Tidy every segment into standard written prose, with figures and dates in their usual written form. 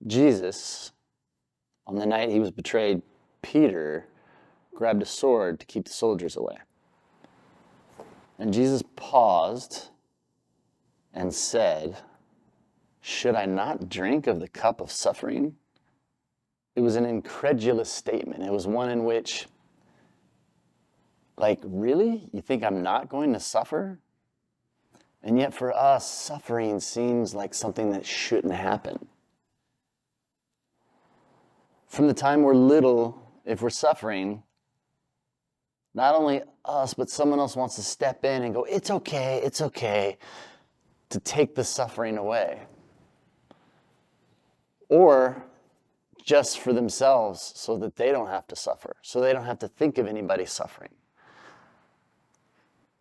Jesus, on the night he was betrayed, Peter grabbed a sword to keep the soldiers away. And Jesus paused and said, "Should I not drink of the cup of suffering?" It was an incredulous statement. It was one in which, like, really? You think I'm not going to suffer? And yet for us, suffering seems like something that shouldn't happen. From the time we're little, if we're suffering, not only us, but someone else wants to step in and go, it's okay, to take the suffering away. Or just for themselves so that they don't have to suffer, so they don't have to think of anybody suffering.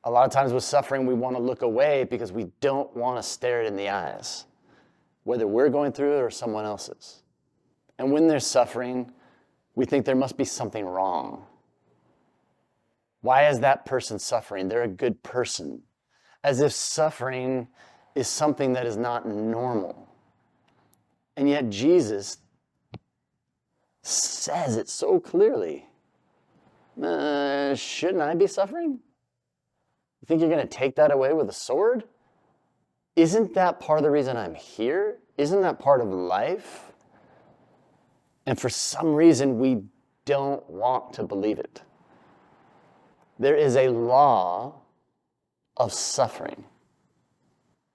A lot of times with suffering, we want to look away because we don't want to stare it in the eyes, whether we're going through it or someone else's. And when there's suffering, we think there must be something wrong. Why is that person suffering? They're a good person. As if suffering is something that is not normal. And yet Jesus says it so clearly. Shouldn't I be suffering? You think you're going to take that away with a sword? Isn't that part of the reason I'm here? Isn't that part of life? And for some reason, we don't want to believe it. There is a law of suffering.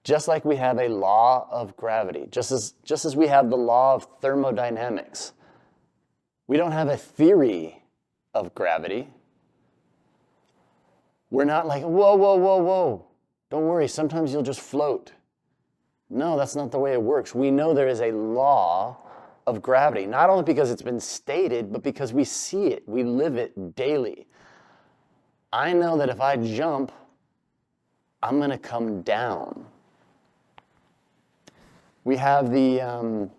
Just like we have a law of gravity, just as we have the law of thermodynamics. We don't have a theory of gravity. We're not like, whoa. Don't worry, sometimes you'll just float. No, that's not the way it works. We know there is a law of gravity, not only because it's been stated, but because we see it, we live it daily. I know that if I jump, I'm going to come down. We have the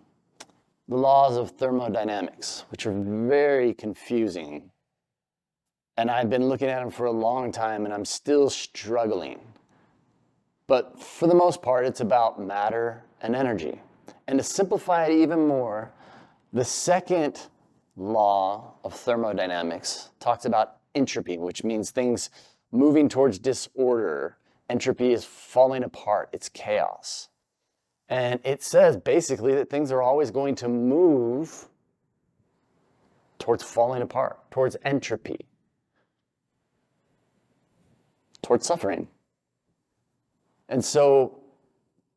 laws of thermodynamics, which are very confusing. And I've been looking at them for a long time, and I'm still struggling. But for the most part, it's about matter and energy. And to simplify it even more, the second law of thermodynamics talks about entropy, which means things moving towards disorder. Entropy is falling apart. It's chaos. And it says basically that things are always going to move towards falling apart, towards entropy, towards suffering. And so,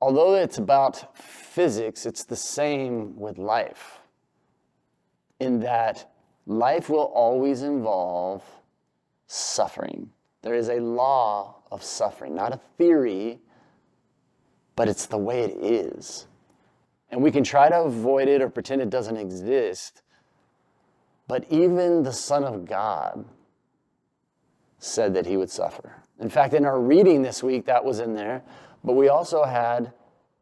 although it's about physics, it's the same with life, in that life will always involve suffering. There is a law of suffering, not a theory, but it's the way it is. And we can try to avoid it or pretend it doesn't exist, but even the Son of God said that he would suffer. In fact, in our reading this week, that was in there, but we also had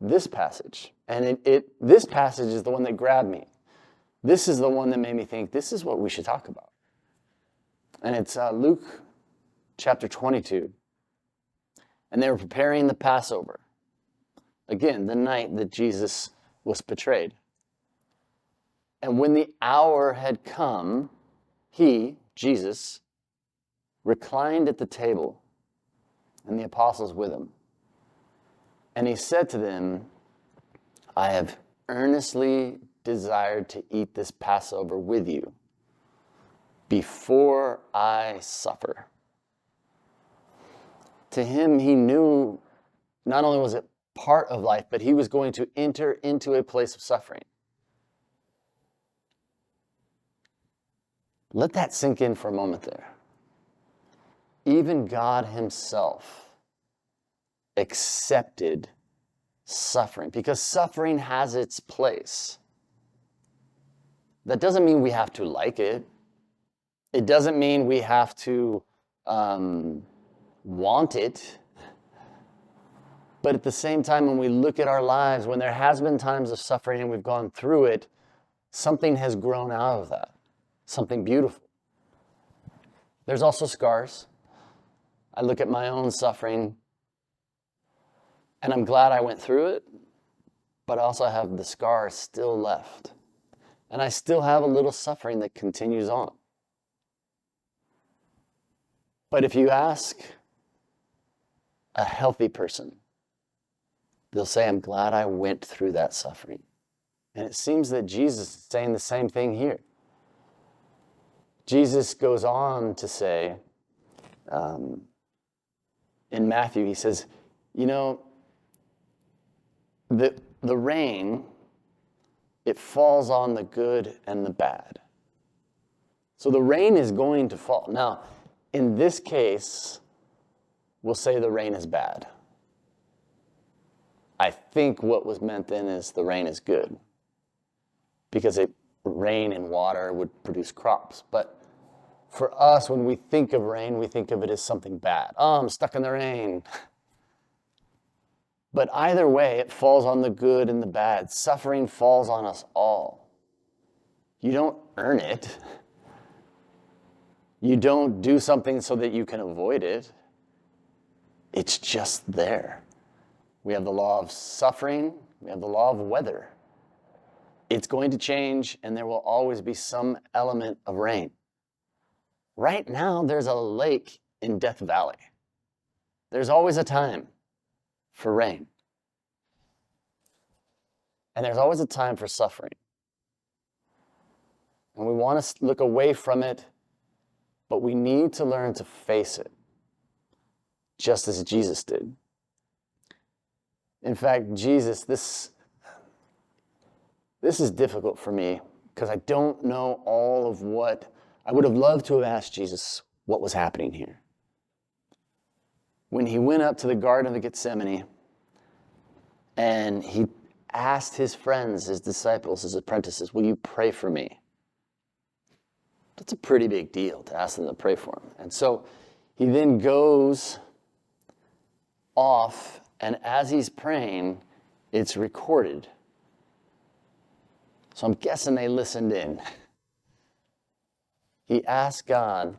this passage. And this passage is the one that grabbed me. This is the one that made me think, this is what we should talk about. And it's Luke chapter 22. And they were preparing the Passover. Again, the night that Jesus was betrayed. And when the hour had come, he, Jesus, reclined at the table, and the apostles with him. And he said to them, I have earnestly desired to eat this Passover with you before I suffer. To him, he knew not only was it part of life, but he was going to enter into a place of suffering. Let that sink in for a moment there. Even God himself accepted suffering because suffering has its place. That doesn't mean we have to like it. It doesn't mean we have to want it. But at the same time, when we look at our lives, when there has been times of suffering and we've gone through it, something has grown out of that. Something beautiful. There's also scars. I look at my own suffering, and I'm glad I went through it. but I also have the scars still left. And I still have a little suffering that continues on. But if you ask a healthy person, they'll say, I'm glad I went through that suffering. And it seems that Jesus is saying the same thing here. Jesus goes on to say, in Matthew, he says, the rain, it falls on the good and the bad. So the rain is going to fall. Now, in this case, we'll say the rain is bad. I think what was meant then is the rain is good, because rain and water would produce crops. But for us, when we think of rain, we think of it as something bad. Oh, I'm stuck in the rain. But either way, it falls on the good and the bad. Suffering falls on us all. You don't earn it. You don't do something so that you can avoid it. It's just there. We have the law of suffering. We have the law of weather. It's going to change, and there will always be some element of rain. Right now, there's a lake in Death Valley. There's always a time for rain. And there's always a time for suffering. And we want to look away from it, but we need to learn to face it, just as Jesus did. In fact, Jesus, this is difficult for me because I don't know all of what. I would have loved to have asked Jesus what was happening here. When he went up to the Garden of Gethsemane and he asked his friends, his disciples, his apprentices, will you pray for me? That's a pretty big deal to ask them to pray for him. And so he then goes off, and as he's praying, it's recorded. So I'm guessing they listened in. He asked God,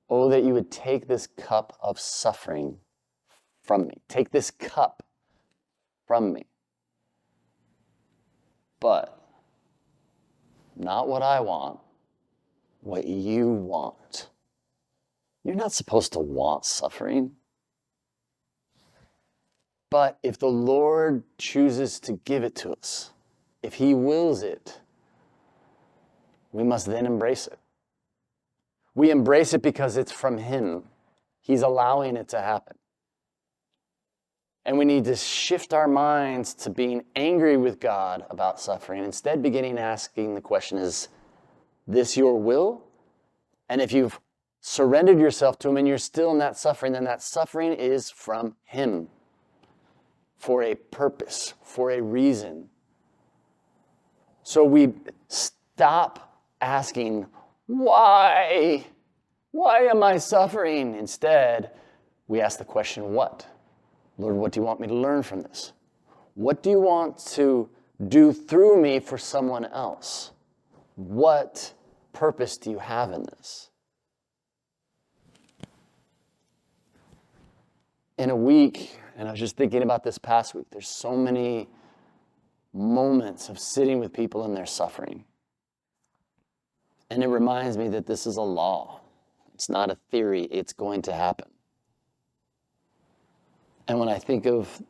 oh, that you would take this cup of suffering from me. Take this cup from me. But not what I want, what you want. You're not supposed to want suffering. But if the Lord chooses to give it to us, if he wills it, we must then embrace it. We embrace it because it's from him. He's allowing it to happen. And we need to shift our minds to being angry with God about suffering. Instead, beginning asking the question, is this your will? And if you've surrendered yourself to him and you're still in that suffering, then that suffering is from him. For a purpose, for a reason. So we stop asking, why? Why am I suffering? Instead, we ask the question, what? Lord, what do you want me to learn from this? What do you want to do through me for someone else? What purpose do you have in this? In a week, and I was just thinking about this past week, there's so many moments of sitting with people in their suffering. And it reminds me that this is a law. It's not a theory, it's going to happen. And when I think of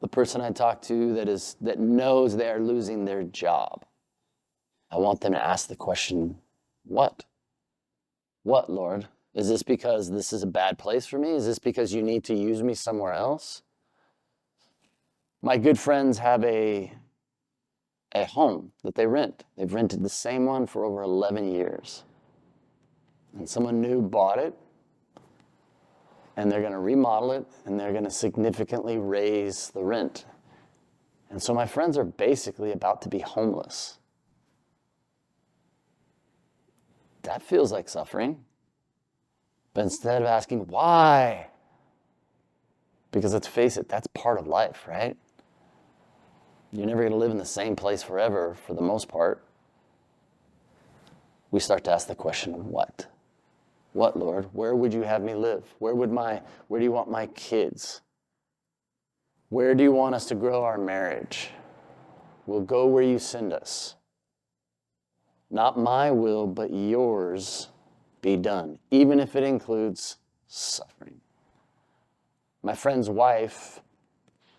the person I talk to that knows they are losing their job, I want them to ask the question, what? What, Lord? Is this because this is a bad place for me? Is this because you need to use me somewhere else? My good friends have a home that they rent. They've rented the same one for over 11 years. And someone new bought it, and they're going to remodel it, and they're going to significantly raise the rent. And so my friends are basically about to be homeless. That feels like suffering. But instead of asking, why? Because let's face it, that's part of life, right? You're never going to live in the same place forever, for the most part. We start to ask the question, what? What, Lord? Where would you have me live? Where do you want my kids? Where do you want us to grow our marriage? We'll go where you send us. Not my will, but yours be done, even if it includes suffering. My friend's wife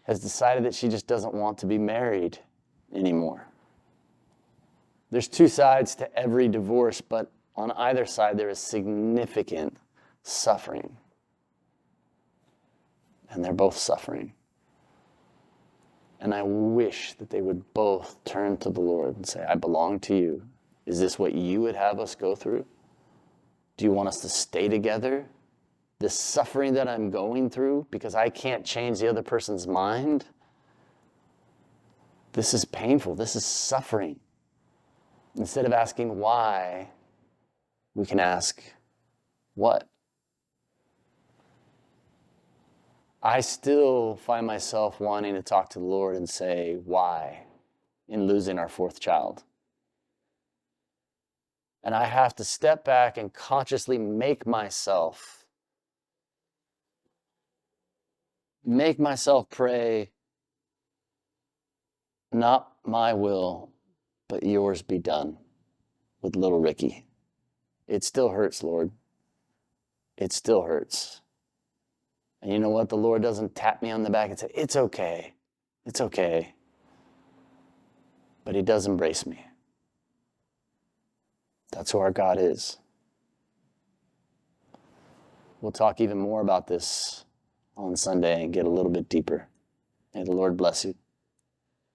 has decided that she just doesn't want to be married anymore. There's two sides to every divorce, but on either side there is significant suffering. And they're both suffering. And I wish that they would both turn to the Lord and say, I belong to you. Is this what you would have us go through? Do you want us to stay together? This suffering that I'm going through because I can't change the other person's mind? This is painful. This is suffering. Instead of asking why, we can ask what? I still find myself wanting to talk to the Lord and say why in losing our fourth child. And I have to step back and consciously make myself pray, not my will, but yours be done with little Ricky. It still hurts, Lord. It still hurts. And you know what? The Lord doesn't tap me on the back and say, it's okay. It's okay. But he does embrace me. That's who our God is. We'll talk even more about this on Sunday and get a little bit deeper. May the Lord bless you.